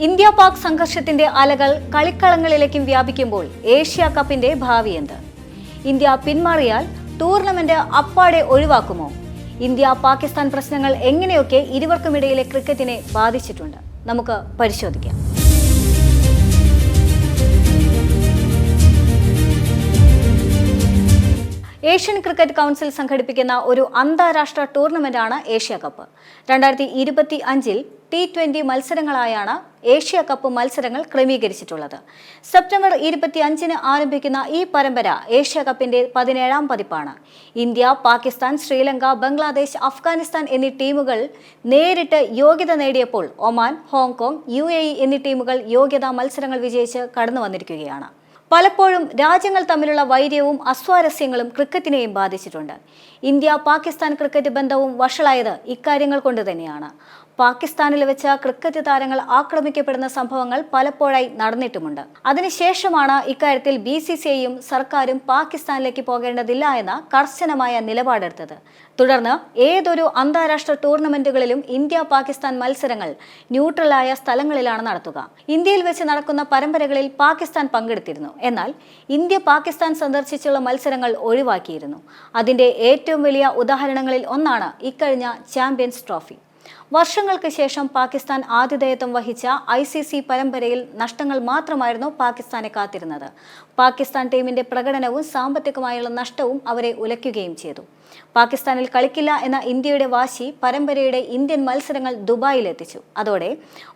India-Pak സംഘർഷത്തിന്റെ അലകൾ കളിക്കളങ്ങളിലേക്കും വ്യാപിക്കുമ്പോൾ Asia കപ്പിന്റെ ഭാവി എന്ത്? ഇന്ത്യ പിന്മാറിയാൽ ടൂർണമെന്റ് അപ്പാടെ ഒഴിവാക്കുമോ? ഇന്ത്യ-പാകിസ്ഥാൻ പ്രശ്നങ്ങൾ എങ്ങനെയൊക്കെ ഇരുവർക്കുമിടയിലെ ക്രിക്കറ്റിനെ ബാധിച്ചിട്ടുണ്ട്? നമുക്ക് പരിശോധിക്കാം. ഏഷ്യൻ ക്രിക്കറ്റ് കൗൺസിൽ സംഘടിപ്പിക്കുന്ന ഒരു അന്താരാഷ്ട്ര ടൂർണമെന്റാണ് ഏഷ്യ കപ്പ്. 2025-ൽ T20 മത്സരങ്ങളായാണ് ഏഷ്യ കപ്പ് മത്സരങ്ങൾ ക്രമീകരിച്ചിട്ടുള്ളത്. സെപ്റ്റംബർ 25-ന് ആരംഭിക്കുന്ന ഈ പരമ്പര ഏഷ്യ കപ്പിന്റെ 17ാം പതിപ്പാണ്. ഇന്ത്യ, പാകിസ്ഥാൻ, ശ്രീലങ്ക, ബംഗ്ലാദേശ്, അഫ്ഗാനിസ്ഥാൻ എന്നീ ടീമുകൾ നേരിട്ട് യോഗ്യത നേടിയപ്പോൾ ഒമാൻ, ഹോങ്കോങ്, UAE എന്നീ ടീമുകൾ യോഗ്യതാ മത്സരങ്ങൾ വിജയിച്ച് കടന്നു വന്നിരിക്കുകയാണ്. പലപ്പോഴും രാജ്യങ്ങൾ തമ്മിലുള്ള വൈര്യവും അസ്വാരസ്യങ്ങളും ക്രിക്കറ്റിനെയും ബാധിച്ചിട്ടുണ്ട്. ഇന്ത്യ-പാകിസ്ഥാൻ ക്രിക്കറ്റ് ബന്ധവും വഷളായത് ഇക്കാര്യങ്ങൾ കൊണ്ട് തന്നെയാണ്. പാകിസ്ഥാനിൽ വെച്ച ക്രിക്കറ്റ് താരങ്ങൾ ആക്രമിക്കപ്പെടുന്ന സംഭവങ്ങൾ പലപ്പോഴായി നടന്നിട്ടുമുണ്ട്. അതിനുശേഷമാണ് ഇക്കാര്യത്തിൽ BCCIയും സർക്കാരും പാകിസ്ഥാനിലേക്ക് പോകേണ്ടതില്ല എന്ന കർശനമായ നിലപാടെടുത്തത്. തുടർന്ന് ഏതൊരു അന്താരാഷ്ട്ര ടൂർണമെന്റുകളിലും ഇന്ത്യ-പാകിസ്ഥാൻ മത്സരങ്ങൾ ന്യൂട്രലായ സ്ഥലങ്ങളിലാണ് നടത്തുക. ഇന്ത്യയിൽ വെച്ച് നടക്കുന്ന പരമ്പരകളിൽ പാകിസ്ഥാൻ പങ്കെടുത്തിരുന്നു. എന്നാൽ ഇന്ത്യ പാകിസ്ഥാൻ സന്ദർശിച്ചുള്ള മത്സരങ്ങൾ ഒഴിവാക്കിയിരുന്നു. അതിന്റെ ഏറ്റവും വലിയ ഉദാഹരണങ്ങളിൽ ഒന്നാണ് ഇക്കഴിഞ്ഞ ചാമ്പ്യൻസ് ട്രോഫി. വർഷങ്ങൾക്ക് ശേഷം പാകിസ്ഥാൻ ആതിഥേയത്വം വഹിച്ച ICC പരമ്പരയിൽ നഷ്ടങ്ങൾ മാത്രമായിരുന്നു പാകിസ്ഥാനെ കാത്തിരുന്നത്. പാകിസ്ഥാൻ ടീമിന്റെ പ്രകടനവും സാമ്പത്തികമായുള്ള നഷ്ടവും അവരെ ഉലയ്ക്കുകയും ചെയ്തു. പാകിസ്ഥാനിൽ കളിക്കില്ല എന്ന ഇന്ത്യയുടെ വാശി പരമ്പരയുടെ ഇന്ത്യൻ മത്സരങ്ങൾ ദുബായിലെത്തിച്ചു. അതോടെ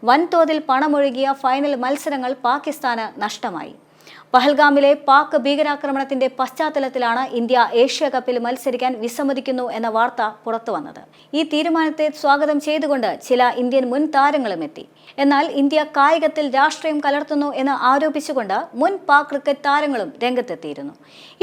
വൻതോതിൽ പണമൊഴുകിയ ഫൈനൽ മത്സരങ്ങൾ പാകിസ്ഥാന് നഷ്ടമായി. പഹൽഗാമിലെ പാക് ഭീകരാക്രമണത്തിന്റെ പശ്ചാത്തലത്തിലാണ് ഇന്ത്യ ഏഷ്യ കപ്പിൽ മത്സരിക്കാൻ വിസമ്മതിക്കുന്നു എന്ന വാർത്ത പുറത്തുവന്നത്. ഈ തീരുമാനത്തെ സ്വാഗതം ചെയ്തുകൊണ്ട് ചില ഇന്ത്യൻ മുൻ താരങ്ങളും എത്തി. എന്നാൽ ഇന്ത്യ കായികത്തിൽ രാഷ്ട്രീയം കലർത്തുന്നു എന്ന് ആരോപിച്ചുകൊണ്ട് മുൻ പാക് ക്രിക്കറ്റ് താരങ്ങളും രംഗത്തെത്തിയിരുന്നു.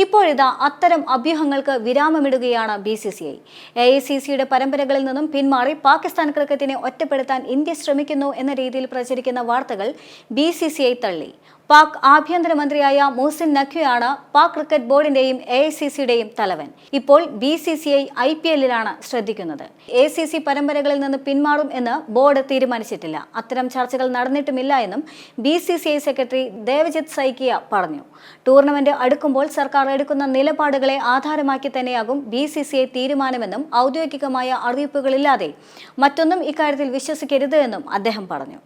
ഇപ്പോഴിതാ അത്തരം അഭ്യൂഹങ്ങൾക്ക് വിരാമമിടുകയാണ് BCCI. AICCയുടെ പരമ്പരകളിൽ നിന്നും പിന്മാറി പാകിസ്ഥാൻ ക്രിക്കറ്റിനെ ഒറ്റപ്പെടുത്താൻ ഇന്ത്യ ശ്രമിക്കുന്നു എന്ന രീതിയിൽ പ്രചരിക്കുന്ന വാർത്തകൾ BCCI തള്ളി. പാക് ആഭ്യന്തരമന്ത്രിയായ മുഹ്സിൻ നഖ്വിയാണ് പാക് ക്രിക്കറ്റ് ബോർഡിന്റെയും AICCയുടെയും തലവൻ. ഇപ്പോൾ BCCI IPLലാണ് ശ്രദ്ധിക്കുന്നത്. AICC പരമ്പരകളിൽ നിന്ന് പിന്മാറും എന്ന് ബോർഡ് തീരുമാനിച്ചിട്ടില്ല. അത്തരം ചർച്ചകൾ നടന്നിട്ടുമില്ല എന്നും BCCI സെക്രട്ടറി ദേവജിത് സൈക്കിയ പറഞ്ഞു. ടൂർണമെന്റ് അടുക്കുമ്പോൾ സർക്കാർ എടുക്കുന്ന നിലപാടുകളെ ആധാരമാക്കി തന്നെയാകും BCCI തീരുമാനമെന്നും ഔദ്യോഗികമായ അറിയിപ്പുകളില്ലാതെ മറ്റൊന്നും ഇക്കാര്യത്തിൽ വിശ്വസിക്കരുത് എന്നും അദ്ദേഹം പറഞ്ഞു.